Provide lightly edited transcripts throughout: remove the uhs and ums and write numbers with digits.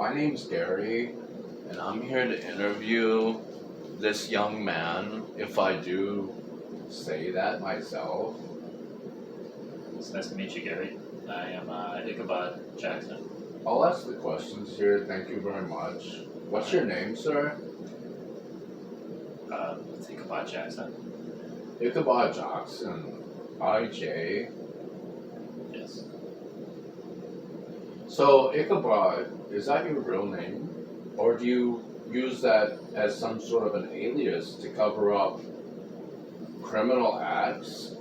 my name's Gary, and I'm here to interview this young man, if I do say that myself. It's nice to meet you, Gary. I am Ichabod Jackson. I'll ask the questions here, thank you very much. What's your name, sir? It's Ichabod Jackson. Ichabod Jackson. IJ. Yes. So, Ichabod, is that your real name? Or do you use that as some sort of an alias to cover up criminal acts?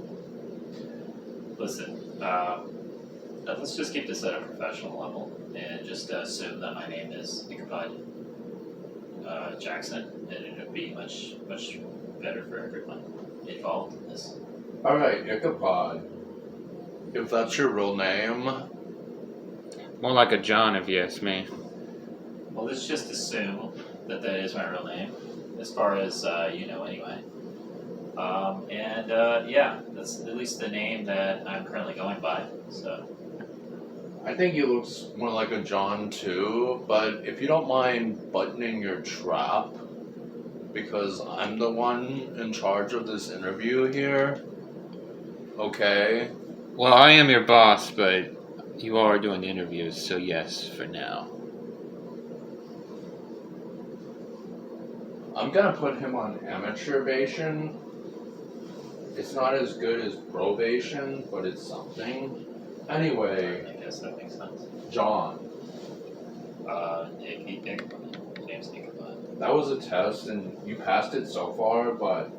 Listen, let's just keep this at a professional level and just assume that my name is Ichabod Jackson, and it would be much better for everyone involved in this. Alright, Ichabod. If that's your real name. More like a John, if you ask me. Well, let's just assume that is my real name, as far as you know, anyway. Yeah, that's at least the name that I'm currently going by. So. I think he looks more like a John too, but if you don't mind buttoning your trap, because I'm the one in charge of this interview here. Okay? Well, I am your boss, but you are doing the interviews, so yes, for now. I'm gonna put him on amaturbation. It's not as good as probation, but it's something. Anyway. I guess that makes sense. John. James Ichabod. That was a test, and you passed it so far, but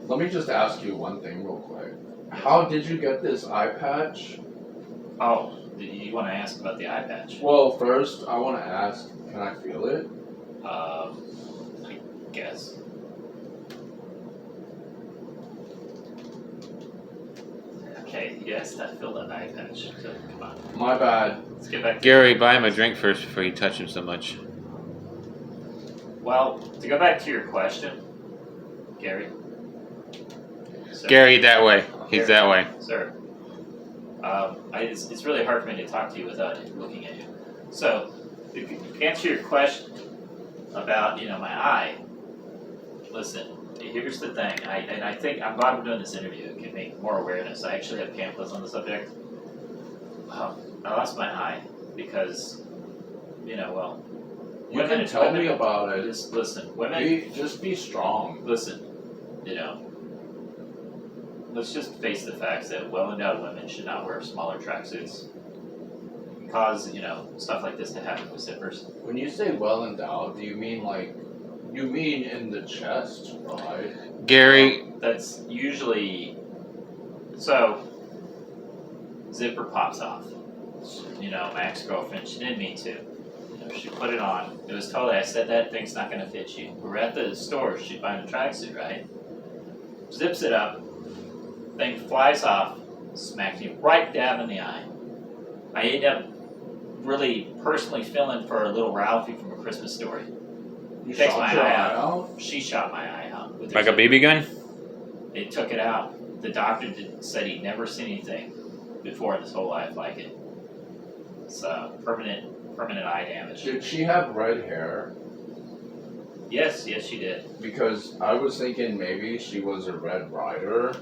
let me just ask you one thing real quick. How did you get this eye patch? Oh, you want to ask about the eye patch? Well, first, I want to ask, can I feel it? I guess. Okay, yes, I feel that eye patch. So, come on. My bad. Let's get back to Gary, buy him a drink first before you touch him so much. Well, to go back to your question, Gary. So, Gary, that way. He's that way. Sir. It's really hard for me to talk to you without looking at you. So, to answer your question about, my eye, listen, here's the thing. I think I'm glad we're doing this interview. It can make more awareness. I actually have pamphlets on the subject. I lost my eye because, well, You can tell me about it. Just listen, women. Just be strong. Listen, let's just face the facts that well-endowed women should not wear smaller tracksuits. Cause, stuff like this to happen with zippers. When you say well endowed, do you mean in the chest, right? Gary. That's usually, so, zipper pops off. My ex-girlfriend, she didn't mean to. She put it on. It was totally, I said, that thing's not gonna fit you. We're at the store, she's buying a tracksuit, right? Zips it up, thing flies off, smacks me right dab in the eye. I end up really personally feeling for a little Ralphie from A Christmas Story. You Takes shot my your eye eye out. out? She shot my eye out. With her Like a zipper. BB gun? They took it out. The doctor said he'd never seen anything before in his whole life like it. It's permanent eye damage. Did she have red hair? Yes, she did. Because I was thinking maybe she was a Red Rider.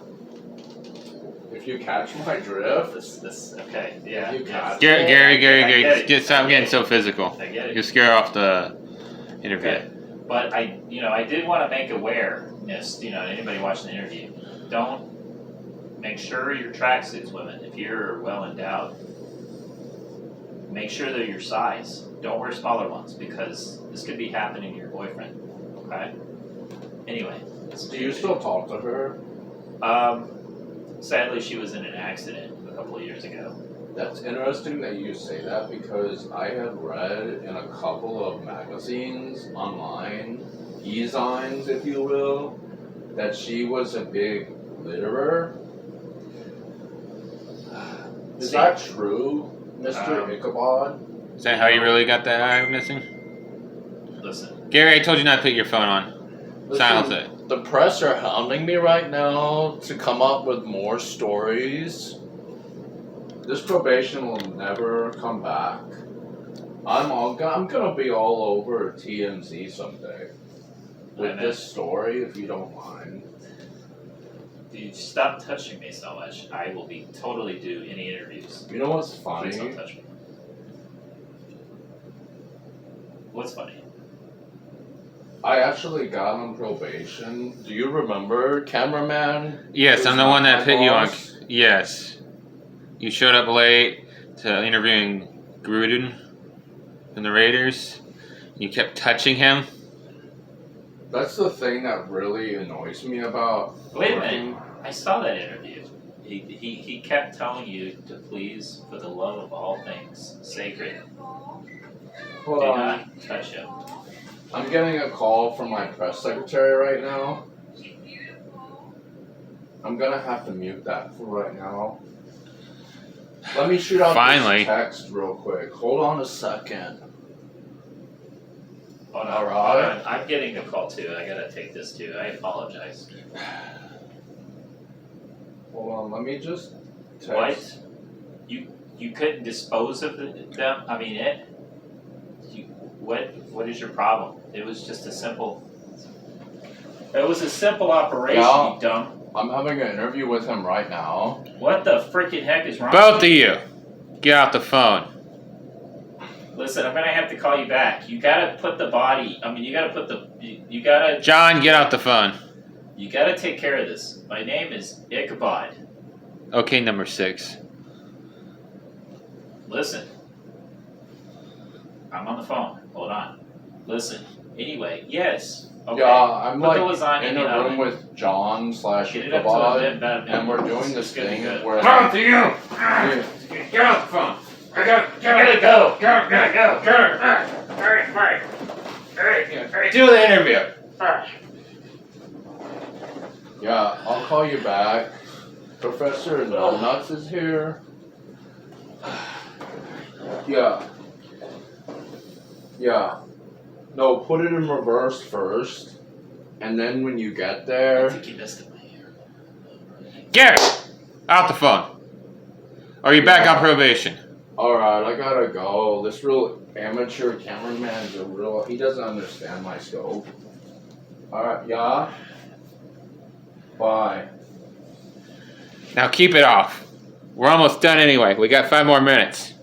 If you catch my drift. This okay, yeah. If you catch Gary, stop getting so physical. I get it. You scare off the interview. Okay. But I did want to make awareness, to anybody watching the interview. Don't make sure your tracksuits, women, if you're well endowed, make sure they're your size. Don't wear smaller ones because this could be happening to your boyfriend. Okay? Anyway. Do you still talk to her? Sadly, she was in an accident a couple of years ago. That's interesting that you say that because I have read in a couple of magazines online, e-zines if you will, that she was a big litterer. Is that true, Mr. Ichabod? Is that how you really got that eye missing? Listen. Gary, I told you not to put your phone on. Silence it. The press are hounding me right now to come up with more stories. This probation will never come back. I'm gonna be all over TMZ someday with this story, if you don't mind. Dude, stop touching me so much. I will be totally do any interviews. You know what's Please funny? don't touch me. What's funny? I actually got on probation. Do you remember, cameraman? Yes, Who's I'm the not one that my put you on. boss? Yes. You showed up late to interviewing Gruden from the Raiders. You kept touching him. That's the thing that really annoys me about Wait a working. minute. I saw that interview. He kept telling you to please, for the love of all things sacred, Hold do on. not touch him. I'm getting a call from my press secretary right now. I'm gonna have to mute that for right now. Let me shoot out Finally. this text real quick. Hold on a second. Hold on, Alright. hold on. I'm getting a call too. I gotta take this too. I apologize. Hold on, let me just text. What? You couldn't dispose of them? I mean it? What is your problem? It was just a simple. It was a simple operation, Yeah. you dumb. I'm having an interview with him right now. What the freaking heck is wrong? Both with of you, get off the phone. Listen, I'm gonna have to call you back. You gotta put the body. I mean, you gotta put the. You gotta. John, get off the phone. You gotta take care of this. My name is Ichabod. Okay, number 6. Listen. I'm on the phone. Hold on. Listen. Anyway, yes. Okay. Yeah, I'm Put like the lasagna in in a the room oven. with John / Get it up to Ichabod, a bit better. and we're doing this It's gonna be thing good. where Both of you, Yeah. get off the phone. I gotta go. Gotta go. Alright. Do the interview. Yeah, I'll call you back. Professor No Nuts is here. Yeah. Yeah. No, put it in reverse first. And then when you get I there. think you missed it my ear. Gary, off the phone. Are you back on probation? Alright, I gotta go. This real amateur cameraman's a real. He doesn't understand my scope. Alright, yeah. Bye. Now keep it off. We're almost done anyway. We got 5 more minutes.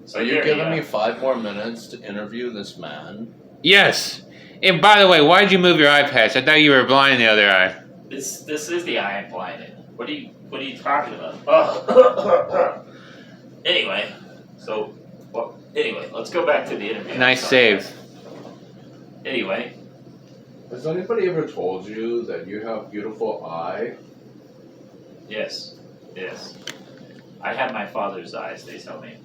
So Are you here giving go. me 5 more minutes to interview this man? Yes. And by the way, why did you move your eye patch? I thought you were blind in the other eye. This is the eye I'm blinded. What are you talking about? Anyway, let's go back to the interview. Nice Sorry, save. guys. Anyway, Has anybody ever told you that you have beautiful eye? yes. I have my father's eyes, they tell me.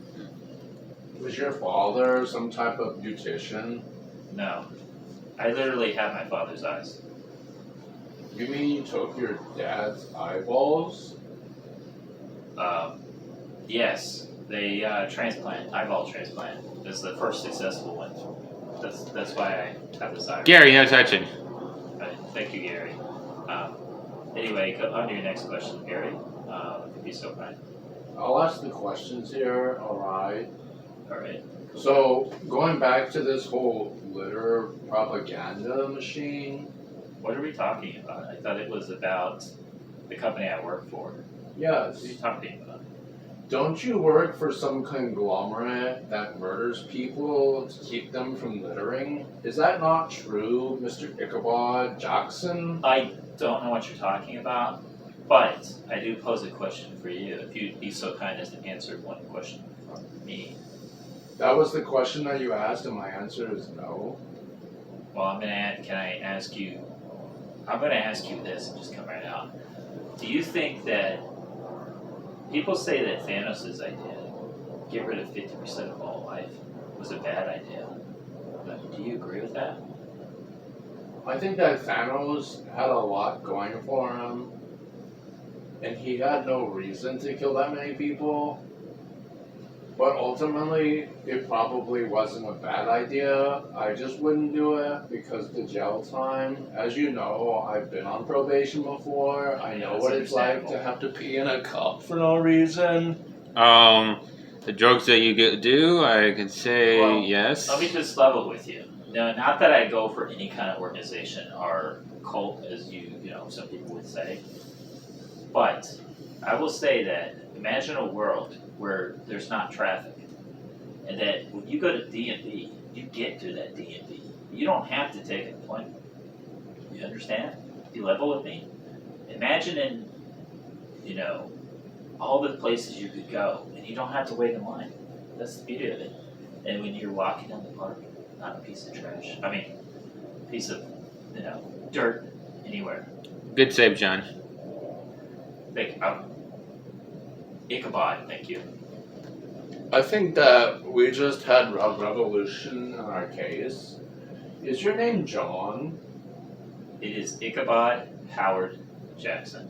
Was your father some type of beautician? No. I literally have my father's eyes. You mean you took your dad's eyeballs? Yes. They eyeball transplant. This is the first successful one. That's why I have this eye. Gary, no touching. Thank you, Gary. Anyway, on to your next question, Gary. If you'd be so kind. I'll ask the questions here, alright? Alright. So, going back to this whole litter propaganda machine, What are we talking about? I thought it was about the company I work for. yes. What are you talking about? Don't you work for some conglomerate that murders people to keep them from littering? Is that not true, Mr. Ichabod Jackson? I don't know what you're talking about, but I do pose a question for you. If you'd be so kind as to answer one question from me. That was the question that you asked, and my answer is no. Well, I'm gonna ask you this and just come right out. Do you think that people say that Thanos' idea, get rid of 50% of all life, was a bad idea? But do you agree with that? I think that Thanos had a lot going for him, and he had no reason to kill that many people. But ultimately, it probably wasn't a bad idea. I just wouldn't do it because the jail time, as you know, I've been on probation before. I know Yeah, what it's it's like understandable. to have to pee in a cup for no reason. The drugs that you do, I could say Well, yes. Let me just level with you. No, not that I go for any kind of organization or cult, as some people would say. But I will say that imagine a world where there's not traffic, and that when you go to D&D, you get to that D&D. You don't have to take an appointment. You understand? You level with me. Imagine all the places you could go, and you don't have to wait in line. That's the beauty of it. And when you're walking down the park, not a piece of trash. I mean, a piece of, dirt anywhere. Good save, John. Ichabod, thank you. I think that we just had a revolution in our case. Is your name John? It is Ichabod Howard Jackson.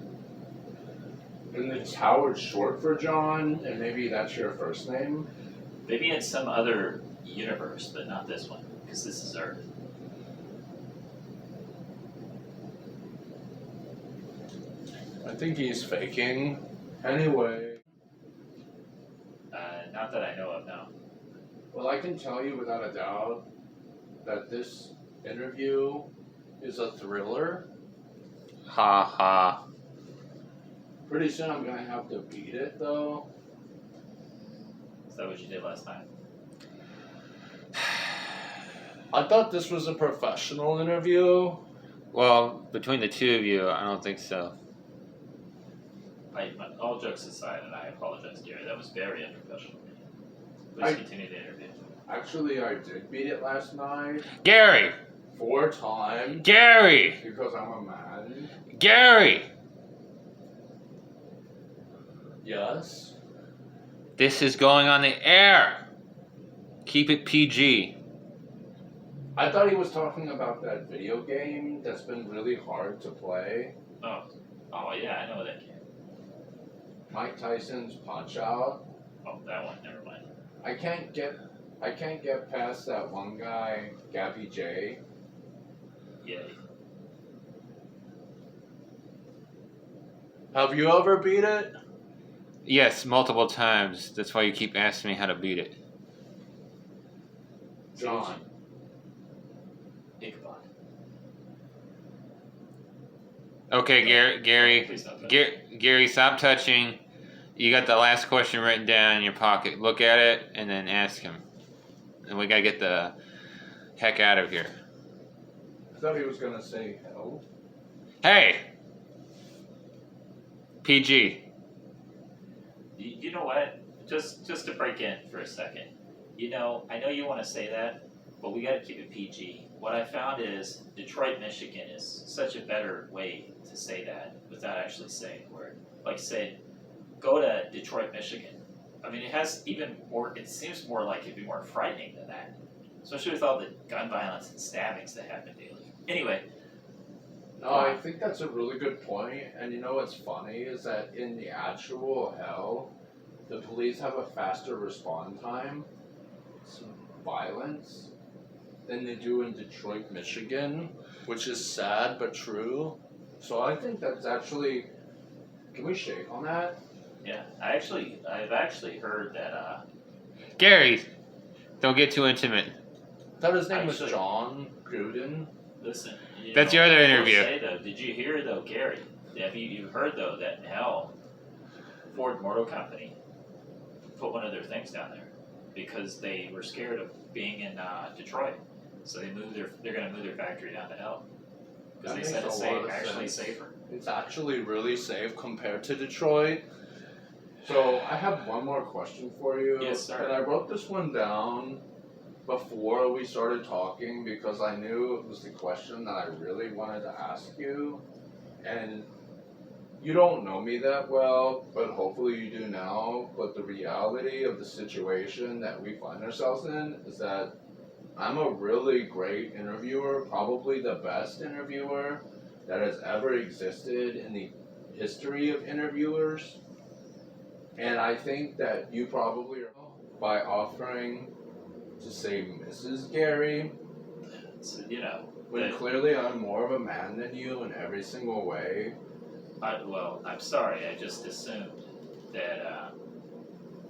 And is Howard short for John, and maybe that's your first name? Maybe in some other universe, but not this one, because this is Earth. I think he's faking. Anyway. Not that I know of, no. Well, I can tell you without a doubt that this interview is a thriller. Ha ha. Pretty soon I'm gonna have to beat it, though. Is that what you did last time? I thought this was a professional interview. Well, between the two of you, I don't think so. All jokes aside, and I apologize, Gary, that was very unprofessional. Please continue the interview. Actually, I did beat it last night. Gary! 4 times. Gary! Because I'm a man. Gary! Yes? This is going on the air. Keep it PG. I thought he was talking about that video game that's been really hard to play. Oh yeah, I know that game. Mike Tyson's Punch Out. Oh, that one, never mind. I can't get past that one guy, Gabby J. Yay. Have you ever beat it? Yes, multiple times. That's why you keep asking me how to beat it. John. Ichabod. Okay, Gary, Please don't touch. Gary, stop touching. You got the last question written down in your pocket. Look at it and then ask him. And we gotta get the heck out of here. I thought he was gonna say hell. Hey! PG. You know what? Just to break in for a second. I know you want to say that, but we got to keep it PG. What I found is Detroit, Michigan is such a better way to say that without actually saying the word. Like say, go to Detroit, Michigan. I mean, it has even more. It seems more like it'd be more frightening than that, especially with all the gun violence and stabbings that happen daily. Anyway. No, I think that's a really good point. And you know what's funny is that in the actual hell, the police have a faster respond time to violence than they do in Detroit, Michigan, which is sad but true. So I think that's actually. Can we shake on that? Yeah, I've actually heard that. Gary, don't get too intimate. I thought his name was John Gruden. Listen. That's your other interview. Say, though, did you hear though, Gary? Have you heard though that in hell, Ford Motor Company put one of their things down there because they were scared of being in Detroit, so they're going to move their factory down to hell because they said it's actually safer. It's actually really safe compared to Detroit. So I have one more question for you. Yes, sir. And I wrote this one down before we started talking because I knew it was the question that I really wanted to ask you. And you don't know me that well, but hopefully you do now. But the reality of the situation that we find ourselves in is that I'm a really great interviewer, probably the best interviewer that has ever existed in the history of interviewers. And I think that you probably are by offering to say Mrs. Gary, So, when clearly I'm more of a man than you in every single way. I'm sorry. I just assumed that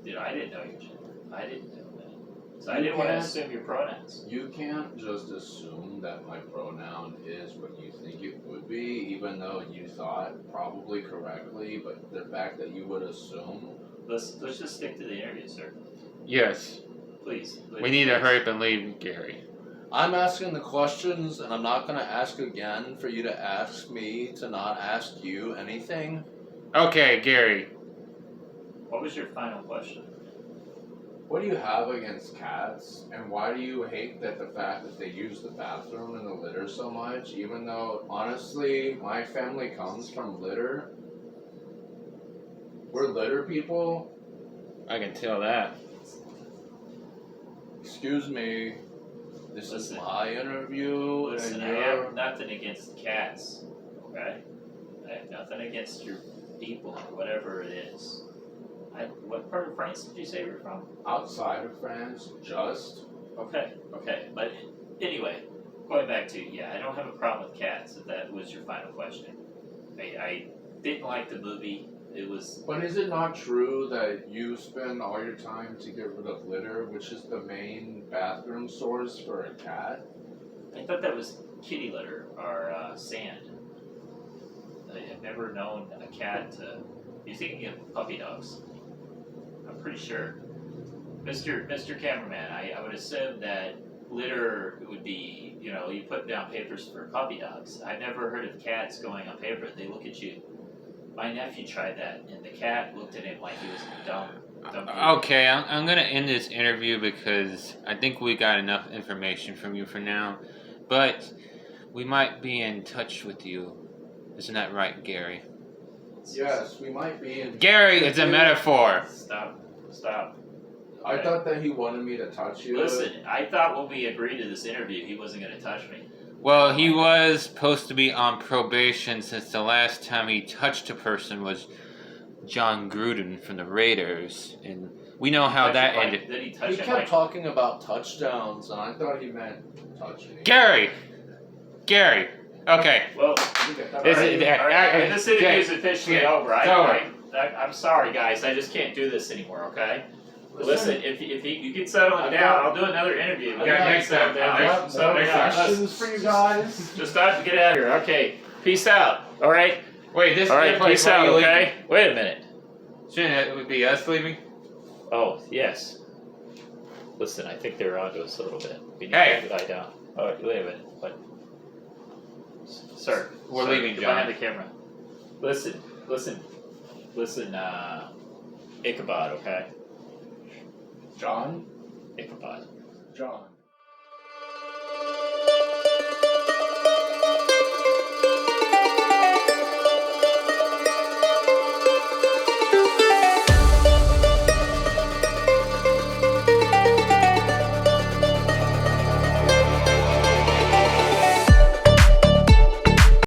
Dude, I didn't know your gender. I didn't know that. So I You didn't want to can't- assume your pronouns. You can't just assume that my pronoun is what you think it would be, even though you thought probably correctly, but the fact that you would assume. Let's just stick to the interview, sir. Yes. Please. We need to hurry up and leave Gary. I'm asking the questions, and I'm not gonna ask again for you to ask me to not ask you anything. Okay, Gary. What was your final question? What do you have against cats, and why do you hate that the fact that they use the bathroom and the litter so much, even though, honestly, my family comes from litter? We're litter people. I can tell that. Excuse me, this Listen. is my interview, Listen, and I you're... have nothing against cats, okay? I have nothing against your people, whatever it is. What part of France did you say you're from? outside of France, just... Okay, but anyway, going back to, I don't have a problem with cats, if that was your final question. I didn't like the movie, it was, But is it not true that you spend all your time to get rid of litter, which is the main bathroom source for a cat? I thought that was kitty litter, or sand. I have never known a cat to, you're thinking of puppy dogs. I'm pretty sure. Mr. Cameraman, I would assume that litter would be, you put down papers for puppy dogs. I've never heard of cats going on paper. They look at you. My nephew tried that, and the cat looked at him like he was dumb. Okay, I'm gonna end this interview because I think we got enough information from you for now. But we might be in touch with you. Isn't that right, Gary? Yes, we might be in... Gary, it's a metaphor. Stop. I thought that he wanted me to touch you. Listen, I thought when we agreed to this interview, he wasn't going to touch me. Well, he was supposed to be on probation since the last time he touched a person was John Gruden from the Raiders, and we know how that ended. Did he touch He him kept like... talking about touchdowns, and I thought he meant touch me. Gary, okay. Well, This alright, is- alright, this interview is okay, officially okay, over. it's over. I'm sorry, guys. I just can't do this anymore, okay? Listen, if you can settle it I've down, got- I'll do another interview. I've You got- guys settle down. I have Settle more down. questions for you guys. Just stop to get out of here. Okay, peace out. All right, Wait, this all right, is like peace why out. you leaving? Okay, wait a minute. Shouldn't it would be us leaving? Oh yes. Listen, I think they're onto us a little bit. We need Hey. to lie down. Oh, wait a minute. What? Sir, We're sir, leaving, get John. behind the camera. Listen. Ichabod, okay? John? Ichabod. John.